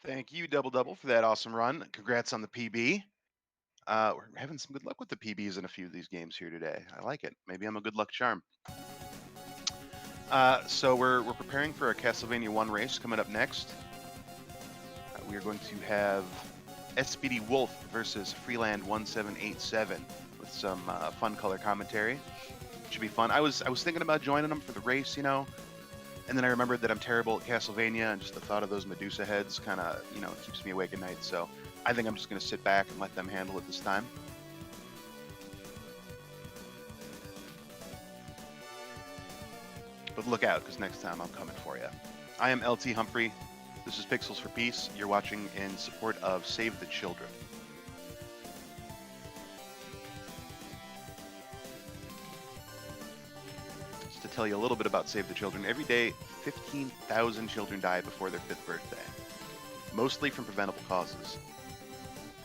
Thank you, Double Double, for that awesome run. Congrats on the PB. We're having some good luck with the PBs in a few of these games here today. I like it. Maybe I'm a good luck charm. So we're preparing for a Castlevania 1 race coming up next. We are going to have SBDWolf versus freeland1787 with some fun color commentary. Should be fun. I was thinking about joining them for the race, and then I remembered that I'm terrible at Castlevania, and just the thought of those Medusa heads kind of, keeps me awake at night. So I think I'm just going to sit back and let them handle it this time. But look out, because next time I'm coming for you. I am LT Humphrey. This is Pixels for Peace. You're watching in support of Save the Children. Just to tell you a little bit about Save the Children, every day 15,000 children die before their 5th birthday, mostly from preventable causes.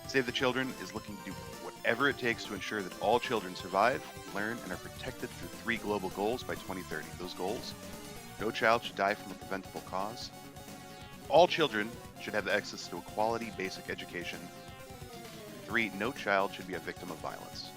Save the Children is looking to do whatever it takes to ensure that all children survive, learn, and are protected through 3 global goals by 2030. Those goals: no child should die from a preventable cause. All children should have access to a quality basic education. 3, no child should be a victim of violence.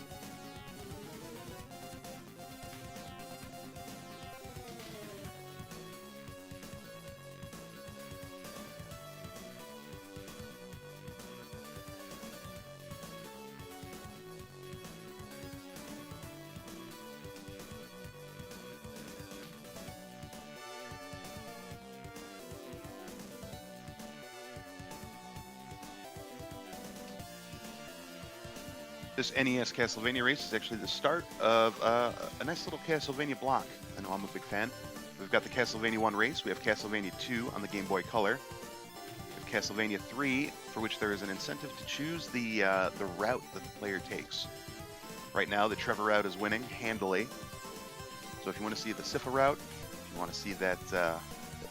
This NES Castlevania race is actually the start of a nice little Castlevania block. I know I'm a big fan. We've got the Castlevania 1 race, we have Castlevania 2 on the Game Boy Color, we have Castlevania 3, for which there is an incentive to choose the route that the player takes. Right now, the Trevor route is winning handily. So if you want to see the Sypha route, if you want to see that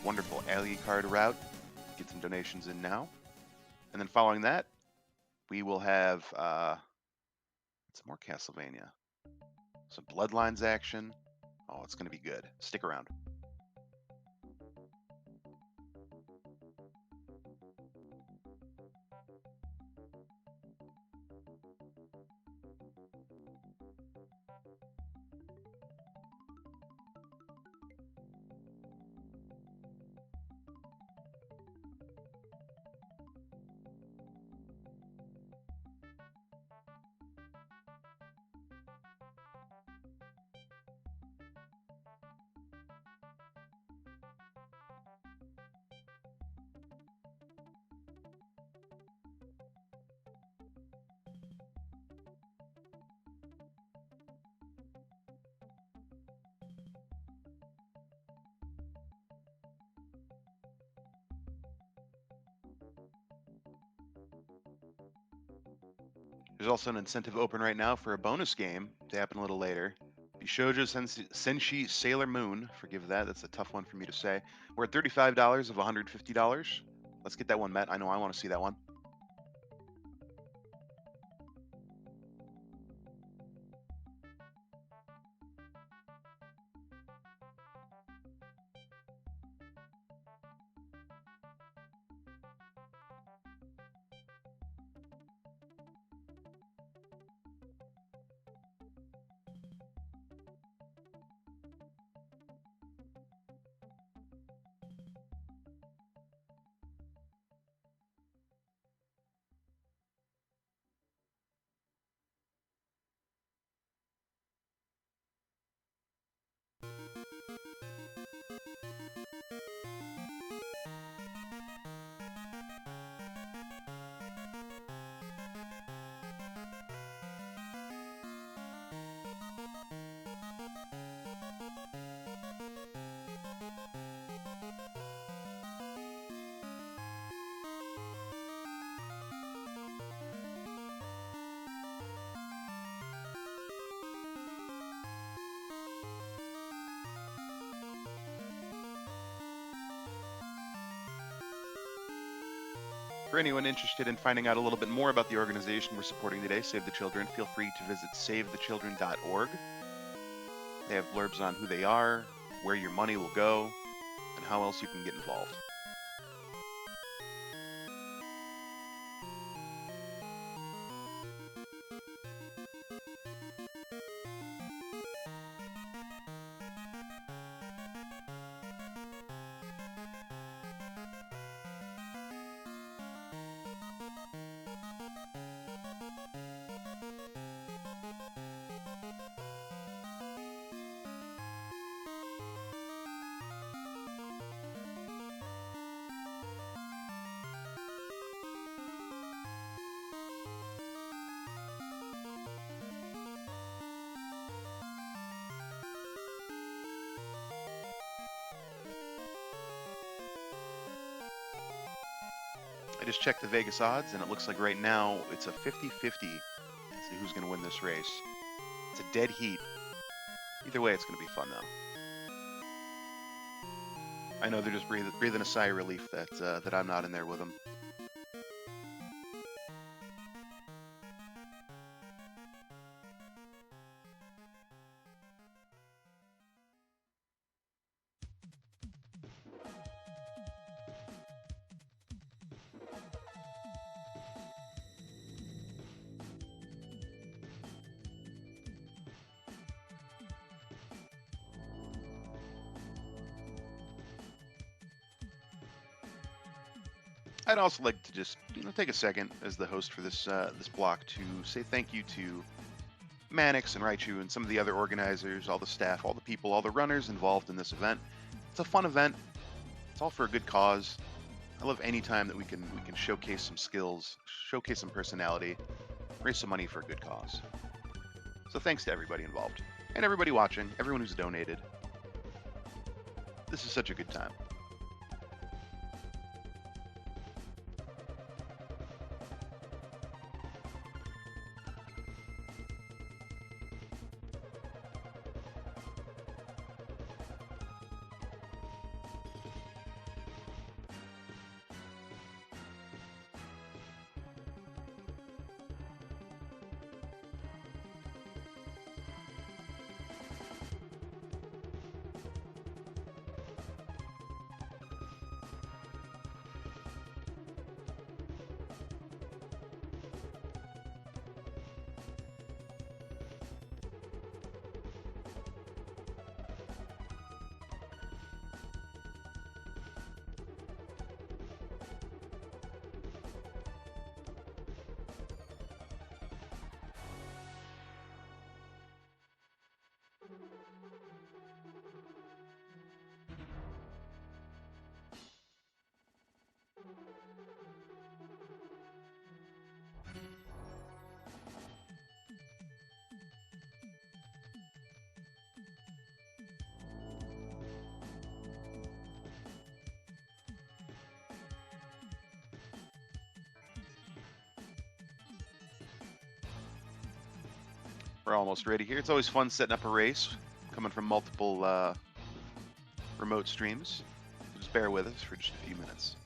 wonderful Alucard route, get some donations in now. And then following that, we will have some more Castlevania. Some Bloodlines action. Oh, it's going to be good. Stick around. There's also an incentive open right now for a bonus game to happen a little later. Bishojo Senshi Sailor Moon. Forgive that. That's a tough one for me to say. We're at $35 of $150. Let's get that one met. I know I want to see that one. For anyone interested in finding out a little bit more about the organization we're supporting today, Save the Children, feel free to visit savethechildren.org. They have blurbs on who they are, where your money will go, and how else you can get involved. I just checked the Vegas odds, and it looks like right now it's a 50-50. Let's see who's going to win this race. It's a dead heat. Either way, it's going to be fun, though. I know they're just breathing a sigh of relief that I'm not in there with them. I'd also like to just take a second as the host for this block to say thank you to Mannix and Raichu and some of the other organizers, all the staff, all the people, all the runners involved in this event. It's a fun event. It's all for a good cause. I love any time that we can showcase some skills, showcase some personality, raise some money for a good cause. So thanks to everybody involved and everybody watching, everyone who's donated. This is such a good time. We're almost ready here. It's always fun setting up a race, coming from multiple remote streams. So just bear with us for just a few minutes.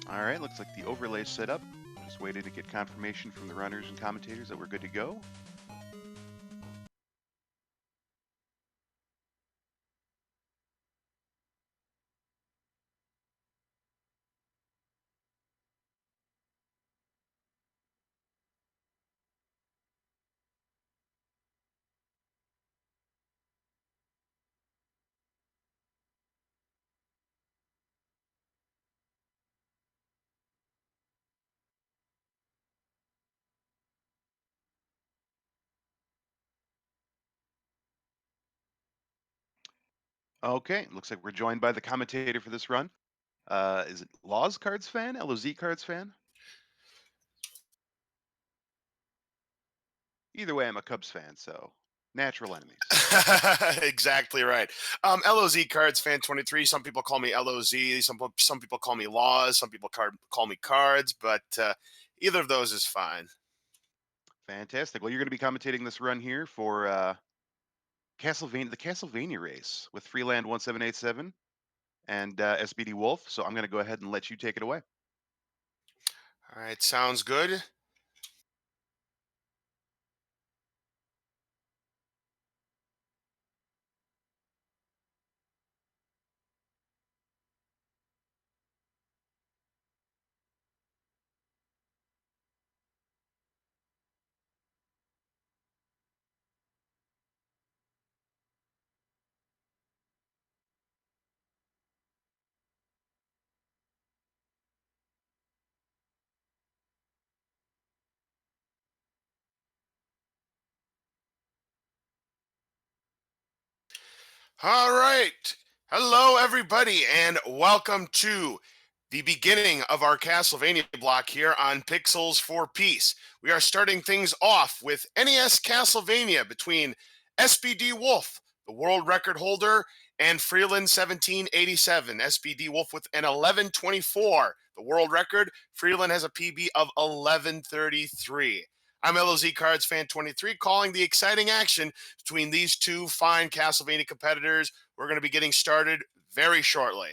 All right, looks like the overlay's set up. Just waiting to get confirmation from the runners and commentators that we're good to go. Okay, looks like we're joined by the commentator for this run. Is it Laws Cards fan? LOZ Cards fan? Either way, I'm a Cubs fan, so natural enemies. Exactly right. LOZ Cards Fan 23. Some people call me LOZ. Some people call me Laws. Some people call me Cards. But either of those is fine. Fantastic. Well, you're going to be commentating this run here for the Castlevania race with freeland1787 and SBDWolf. So I'm going to go ahead and let you take it away. All right, sounds good. All right. Hello, everybody, and welcome to the beginning of our Castlevania block here on Pixels for Peace. We are starting things off with NES Castlevania between SBD Wolf, the world record holder, and Freeland1787. SBD Wolf with an 1124, the world record. Freeland has a PB of 1133. I'm LOZ Cards Fan 23, calling the exciting action between these two fine Castlevania competitors. We're going to be getting started very shortly.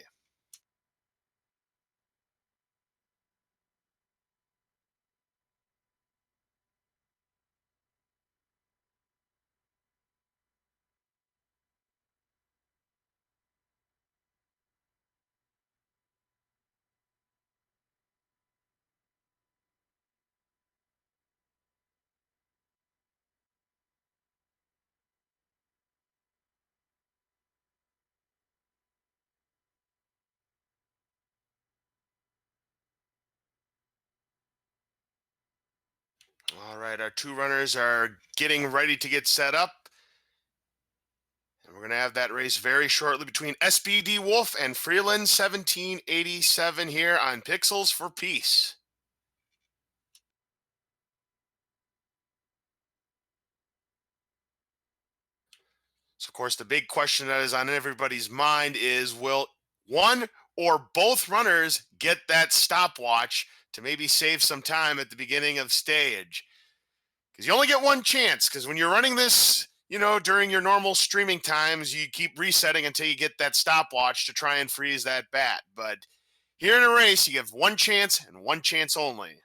All right, our two runners are getting ready to get set up. And we're going to have that race very shortly between SBD Wolf and Freeland 1787 here on Pixels for Peace. So, of course, the big question that is on everybody's mind is, will one or both runners get that stopwatch to maybe save some time at the beginning of stage? Because you only get one chance, because when you're running this, during your normal streaming times, you keep resetting until you get that stopwatch to try and freeze that bat. But here in a race, you have one chance and one chance only.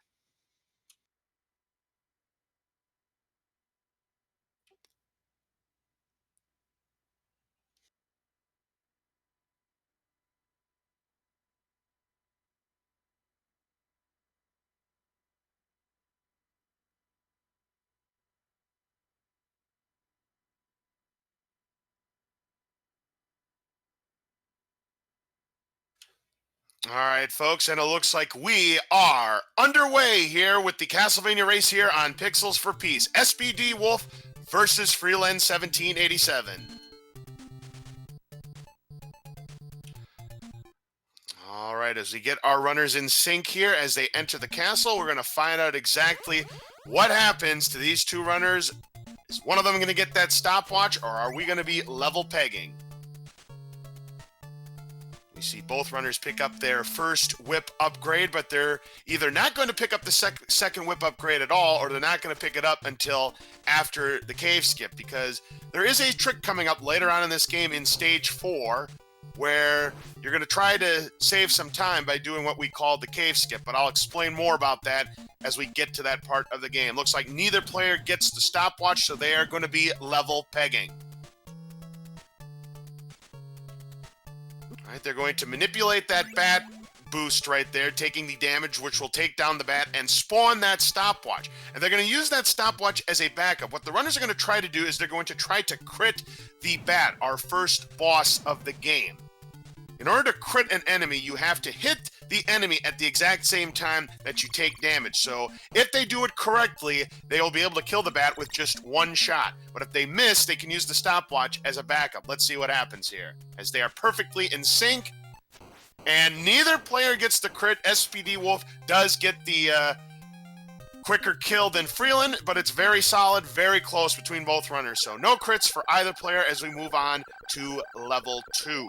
All right, folks, and it looks like we are underway here with the Castlevania race here on Pixels for Peace. SBD Wolf versus Freeland 1787. All right, as we get our runners in sync here as they enter the castle, we're going to find out exactly what happens to these two runners. Is one of them going to get that stopwatch, or are we going to be level pegging? We see both runners pick up their first whip upgrade, but they're either not going to pick up the second whip upgrade at all, or they're not going to pick it up until after the cave skip, because there is a trick coming up later on in this game in stage 4 where you're going to try to save some time by doing what we call the cave skip, but I'll explain more about that as we get to that part of the game. Looks like neither player gets the stopwatch, so they are going to be level pegging. All right, they're going to manipulate that bat boost right there, taking the damage, which will take down the bat and spawn that stopwatch. And they're going to use that stopwatch as a backup. What the runners are going to try to do is they're going to try to crit the bat, our first boss of the game. In order to crit an enemy, you have to hit the enemy at the exact same time that you take damage. So if they do it correctly, they will be able to kill the bat with just one shot. But if they miss, they can use the stopwatch as a backup. Let's see what happens here, as they are perfectly in sync. And neither player gets the crit. SBDWolf does get the quicker kill than Freeland, but it's very solid, very close between both runners. So no crits for either player as we move on to level 2.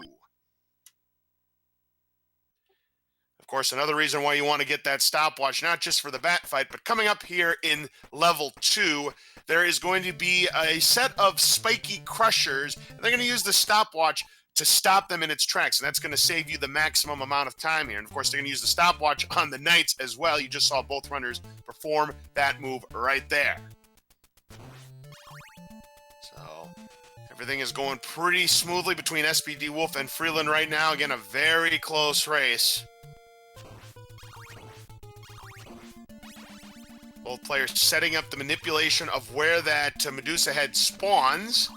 Of course, another reason why you want to get that stopwatch, not just for the bat fight, but coming up here in level 2, there is going to be a set of spiky crushers. And they're going to use the stopwatch to stop them in its tracks, and that's going to save you the maximum amount of time here. And of course, they're going to use the stopwatch on the knights as well. You just saw both runners perform that move right there. So everything is going pretty smoothly between SBDWolf and Freeland right now. Again, a very close race. Both players setting up the manipulation of where that Medusa head spawns.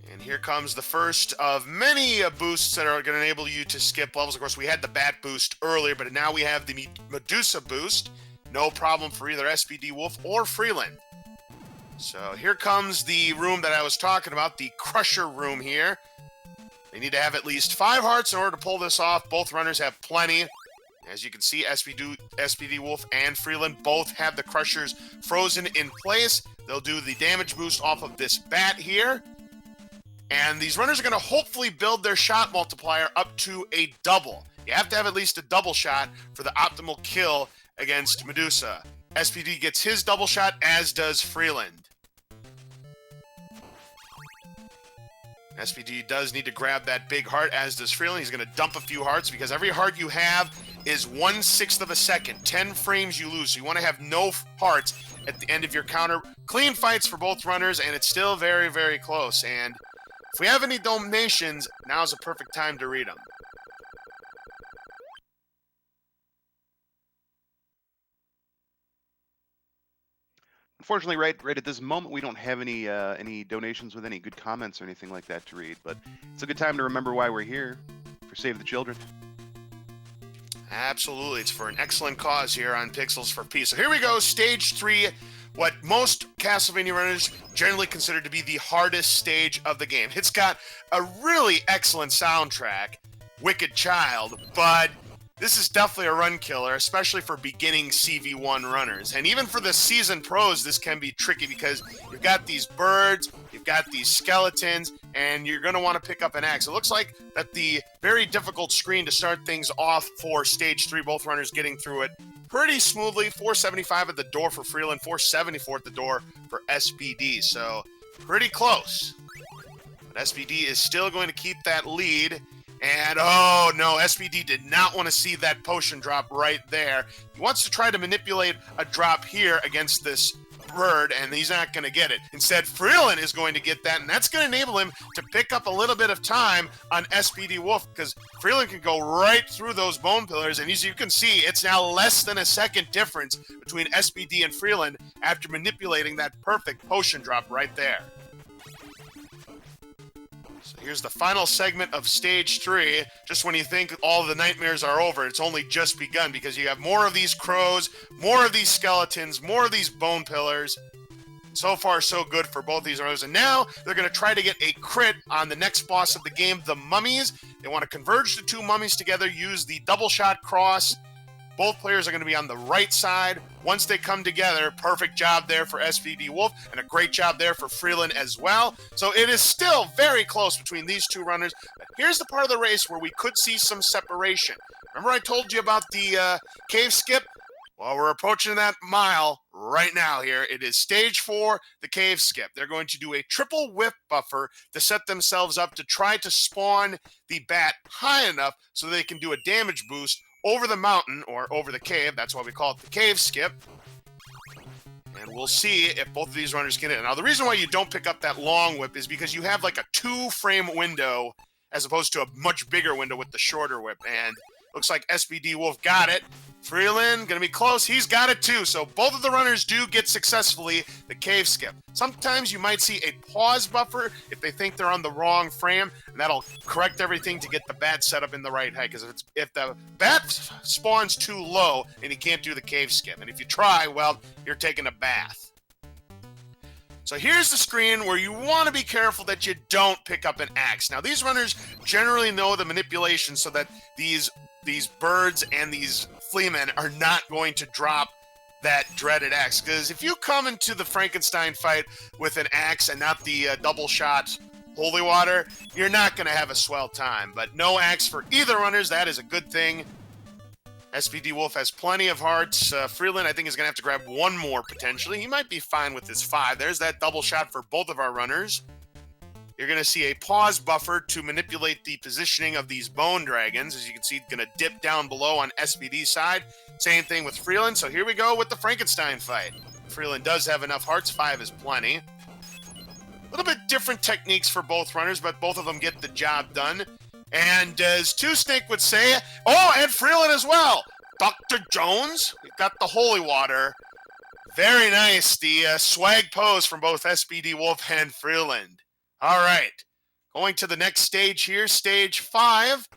And here comes the first of many boosts that are going to enable you to skip levels. Of course, we had the bat boost earlier, but now we have the Medusa boost. No problem for either SBDWolf or Freeland. So here comes the room that I was talking about, the Crusher room here. They need to have at least 5 hearts in order to pull this off. Both runners have plenty. As you can see, SBDWolf and Freeland both have the Crushers frozen in place. They'll do the damage boost off of this bat here. And these runners are going to hopefully build their shot multiplier up to a double. You have to have at least a double shot for the optimal kill against Medusa. SPD gets his double shot, as does Freeland. SPD does need to grab that big heart, as does Freeland. He's going to dump a few hearts because every heart you have is 1/6 of a second. 10 frames you lose. So you want to have no hearts at the end of your counter. Clean fights for both runners, and it's still very, very close. And if we have any donations, now's a perfect time to read them. Unfortunately, right at this moment, we don't have any donations with any good comments or anything like that to read. But it's a good time to remember why we're here, for Save the Children. Absolutely. It's for an excellent cause here on Pixels for Peace. So here we go, Stage 3, what most Castlevania runners generally consider to be the hardest stage of the game. It's got a really excellent soundtrack, Wicked Child, but this is definitely a run killer, especially for beginning CV1 runners. And even for the seasoned pros, this can be tricky because you've got these birds, you've got these skeletons, and you're going to want to pick up an axe. It looks like that the very difficult screen to start things off for Stage 3, both runners getting through it pretty smoothly. 475 at the door for Freeland, 474 at the door for SPD. So pretty close. But SPD is still going to keep that lead. And, oh, no, SPD did not want to see that potion drop right there. He wants to try to manipulate a drop here against this bird, and he's not going to get it. Instead, Freeland is going to get that, and that's going to enable him to pick up a little bit of time on SBDWolf, because Freeland can go right through those bone pillars, and as you can see, it's now less than a second difference between SPD and Freeland after manipulating that perfect potion drop right there. So here's the final segment of Stage 3. Just when you think all the nightmares are over, it's only just begun because you have more of these crows, more of these skeletons, more of these bone pillars. So far, so good for both these runners. And now they're going to try to get a crit on the next boss of the game, the mummies. They want to converge the two mummies together, use the double shot cross. Both players are going to be on the right side. Once they come together, perfect job there for SBDWolf, and a great job there for Freeland as well. So it is still very close between these two runners. But here's the part of the race where we could see some separation. Remember I told you about the cave skip? Well, we're approaching that mile right now here. It is Stage 4, the cave skip. They're going to do a triple whip buffer to set themselves up to try to spawn the bat high enough so they can do a damage boost over the mountain, or over the cave. That's why we call it the cave skip. And we'll see if both of these runners get it. Now, the reason why you don't pick up that long whip is because you have like a 2-frame window as opposed to a much bigger window with the shorter whip. And looks like SBDWolf got it. Freeland, gonna be close. He's got it too. So both of the runners do get successfully the cave skip. Sometimes you might see a pause buffer if they think they're on the wrong frame, and that'll correct everything to get the bat set up in the right height. Because if the bat spawns too low, and you can't do the cave skip. And if you try, well, you're taking a bath. So here's the screen where you want to be careful that you don't pick up an axe. Now, these runners generally know the manipulation so that these birds and these fleamen are not going to drop that dreaded axe. Because if you come into the Frankenstein fight with an axe and not the double shot holy water, you're not going to have a swell time. But no axe for either runners. That is a good thing. SBDWolf has plenty of hearts. Freeland, I think, is going to have to grab one more potentially. He might be fine with his 5. There's that double shot for both of our runners. You're going to see a pause buffer to manipulate the positioning of these bone dragons. As you can see, going to dip down below on SBD's side. Same thing with Freeland. So here we go with the Frankenstein fight. Freeland does have enough hearts. 5 is plenty. A little bit different techniques for both runners, but both of them get the job done. And as Two Snake would say, oh, and Freeland as well. Dr. Jones, we've got the holy water. Very nice. The swag pose from both SBDWolf and Freeland. All right, going to the next stage here, stage 5.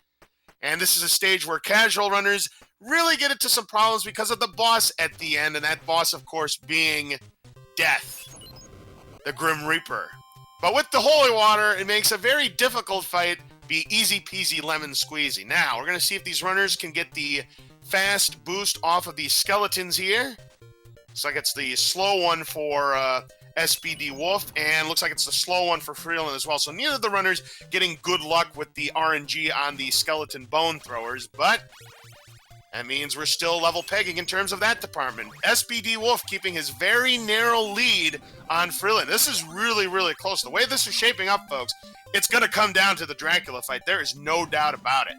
And this is a stage where casual runners really get into some problems because of the boss at the end. And that boss, of course, being Death, the Grim Reaper. But with the holy water, it makes a very difficult fight be easy peasy lemon squeezy. Now, we're going to see if these runners can get the fast boost off of these skeletons here. Looks like it's the slow one for SBDWolf, and looks like it's the slow one for Freeland as well. So neither of the runners getting good luck with the RNG on the skeleton bone throwers, but that means we're still level pegging in terms of that department. SBDWolf keeping his very narrow lead on Freeland. This is really, really close. The way this is shaping up, folks, it's going to come down to the Dracula fight. There is no doubt about it.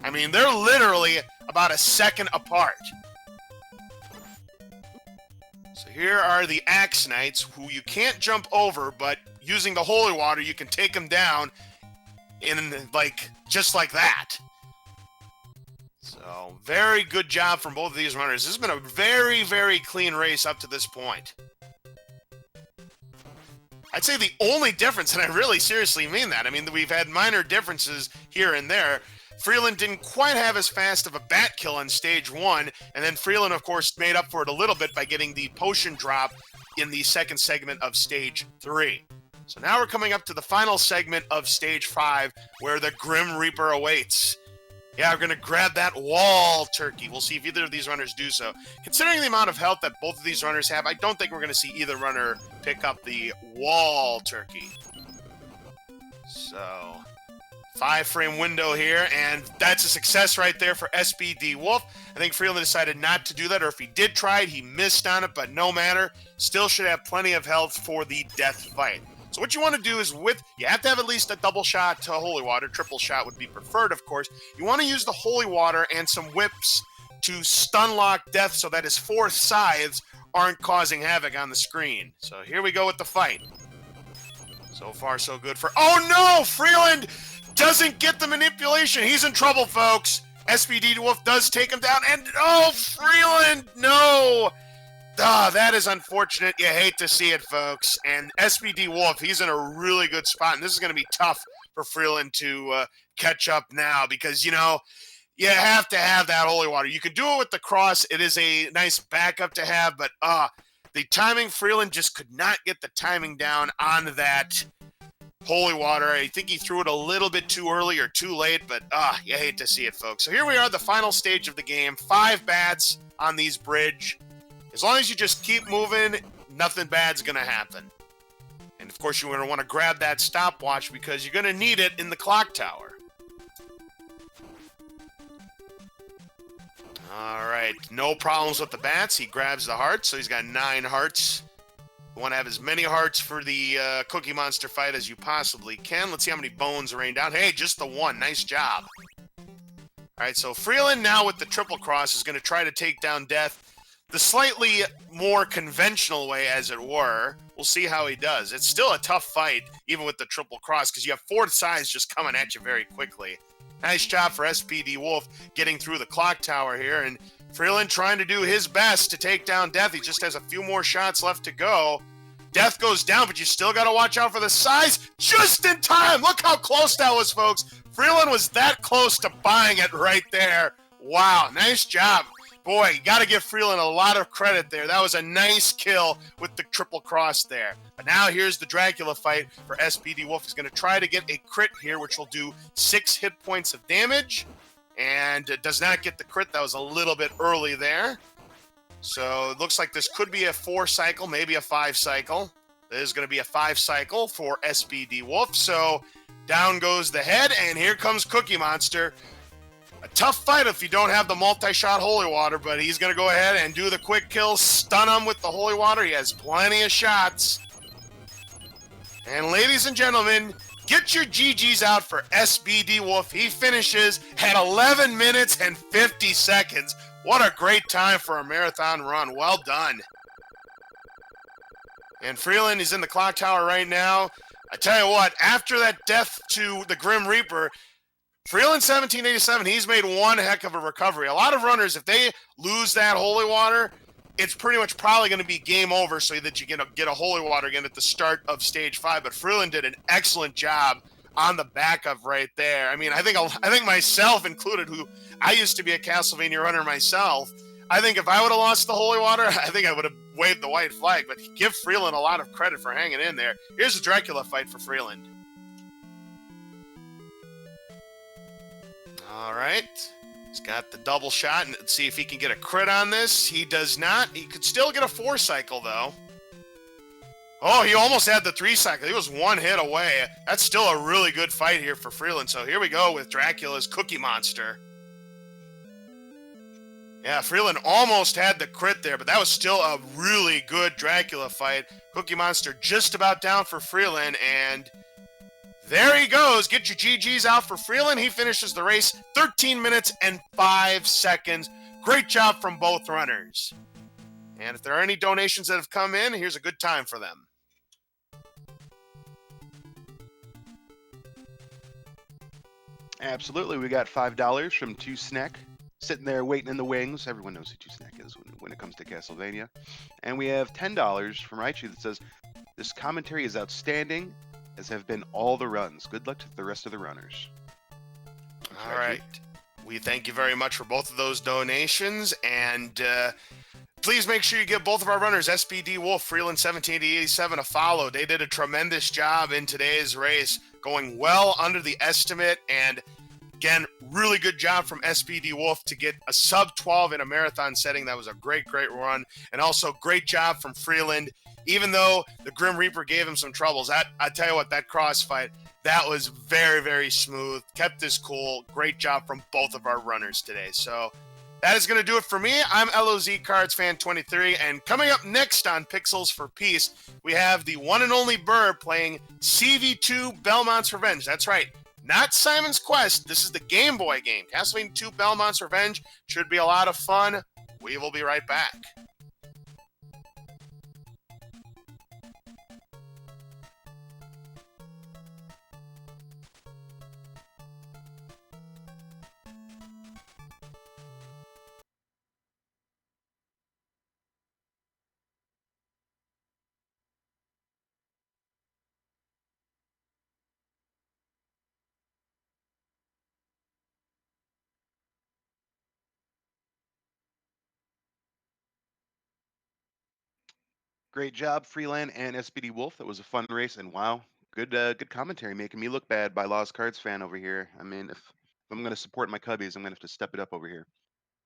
I mean, they're literally about a second apart. So here are the Axe Knights, who you can't jump over, but using the holy water, you can take them down in, just like that. So, very good job from both of these runners. This has been a very, very clean race up to this point. I'd say the only difference, and I really seriously mean that, I mean, we've had minor differences here and there. Freeland didn't quite have as fast of a bat kill on stage 1, and then Freeland, of course, made up for it a little bit by getting the potion drop in the second segment of stage 3. So now we're coming up to the final segment of stage 5, where the Grim Reaper awaits. Yeah, we're going to grab that wall turkey. We'll see if either of these runners do so. Considering the amount of health that both of these runners have, I don't think we're going to see either runner pick up the wall turkey. So, 5-frame window here, and that's a success right there for SBDWolf. I think Freeland decided not to do that, or if he did try it, he missed on it, but no matter. Still should have plenty of health for the death fight. So what you want to do is you have to have at least a double shot to holy water. Triple shot would be preferred, of course. You want to use the holy water and some whips to stun lock Death so that his 4 scythes aren't causing havoc on the screen. So here we go with the fight. So far, so good for... Oh no! Freeland doesn't get the manipulation. He's in trouble, folks. SBDWolf does take him down, and oh, Freeland, no! Ah, that is unfortunate. You hate to see it, folks. And SBDWolf, he's in a really good spot, and this is going to be tough for Freeland to catch up now because, you know, you have to have that holy water. You can do it with the cross. It is a nice backup to have, but the timing, Freeland just could not get the timing down on that holy water. I think he threw it a little bit too early or too late, but you hate to see it, folks. So here we are, the final stage of the game. 5 bats on these bridge. As long as you just keep moving, nothing bad's going to happen. And, of course, you're going to want to grab that stopwatch because you're going to need it in the clock tower. All right, no problems with the bats. He grabs the hearts, so he's got 9 hearts. You want to have as many hearts for the Cookie Monster fight as you possibly can. Let's see how many bones rain down. Hey, just the 1. Nice job. All right, so Freeland now with the triple cross is going to try to take down Death the slightly more conventional way, as it were. We'll see how he does. It's still a tough fight, even with the triple cross, because you have 4 sides just coming at you very quickly. Nice job for SBDWolf getting through the clock tower here, and Freeland trying to do his best to take down Death. He just has a few more shots left to go. Death goes down, but you still got to watch out for the size. Just in time. Look how close that was, folks. Freeland was that close to buying it right there. Wow, nice job. Boy, you got to give Freeland a lot of credit there. That was a nice kill with the triple cross there. But now here's the Dracula fight for SBDWolf. He's going to try to get a crit here, which will do 6 hit points of damage. And it does not get the crit. That was a little bit early there. So it looks like this could be a 4 cycle, maybe a 5 cycle. This is going to be a 5 cycle for SBDWolf. So down goes the head, and here comes Cookie Monster. A tough fight if you don't have the multi-shot Holy Water, but he's going to go ahead and do the quick kill, stun him with the Holy Water. He has plenty of shots. And ladies and gentlemen, get your GGs out for SBDWolf. He finishes at 11 minutes and 50 seconds. What a great time for a marathon run. Well done. And Freeland is in the clock tower right now. I tell you what, after that death to the Grim Reaper, freeland1787, he's made one heck of a recovery. A lot of runners, if they lose that Holy Water, it's pretty much probably going to be game over so that you get a Holy Water again at the start of stage 5. But Freeland did an excellent job on the back of right there. I mean, I think myself included, who I used to be a Castlevania runner myself, I think if I would have lost the Holy Water, I think I would have waved the white flag. But give Freeland a lot of credit for hanging in there. Here's a Dracula fight for Freeland. All right. He's got the double shot, and let's see if he can get a crit on this. He does not. He could still get a 4 cycle, though. Oh, he almost had the 3 cycle. He was 1 hit away. That's still a really good fight here for Freeland. So here we go with Dracula's Cookie Monster. Yeah, Freeland almost had the crit there, but that was still a really good Dracula fight. Cookie Monster just about down for Freeland, and there he goes. Get your GGs out for Freeland. He finishes the race 13 minutes and 5 seconds. Great job from both runners. And if there are any donations that have come in, here's a good time for them. Absolutely. We got $5 from Two Snack, sitting there waiting in the wings. Everyone knows who Two Snack is when it comes to Castlevania. And we have $10 from Raichu that says, this commentary is outstanding, as have been all the runs. Good luck to the rest of the runners. Thanks, All Raichu. right. We thank you very much for both of those donations. And please make sure you give both of our runners, SBDWolf, freeland1787, a follow. They did a tremendous job in today's race, going well under the estimate. And again, really good job from SBDWolf to get a sub 12 in a marathon setting. That was a great run. And also great job from Freeland. Even though the Grim Reaper gave him some troubles, I tell you what, that cross fight, that was very smooth. Kept this cool. Great job from both of our runners today. So that is going to do it for me. I'm LOZ Cards Fan 23, and coming up next on Pixels for Peace, we have the one and only Burr playing CV2 Belmont's Revenge. That's right, not Simon's Quest. This is the Game Boy game. Castlevania 2 Belmont's Revenge should be a lot of fun. We will be right back. Great job, Freeland and SBDWolf. That was a fun race, and wow, good commentary, making me look bad by Lost Cards Fan over here. I mean, if I'm going to support my Cubbies, I'm going to have to step it up over here.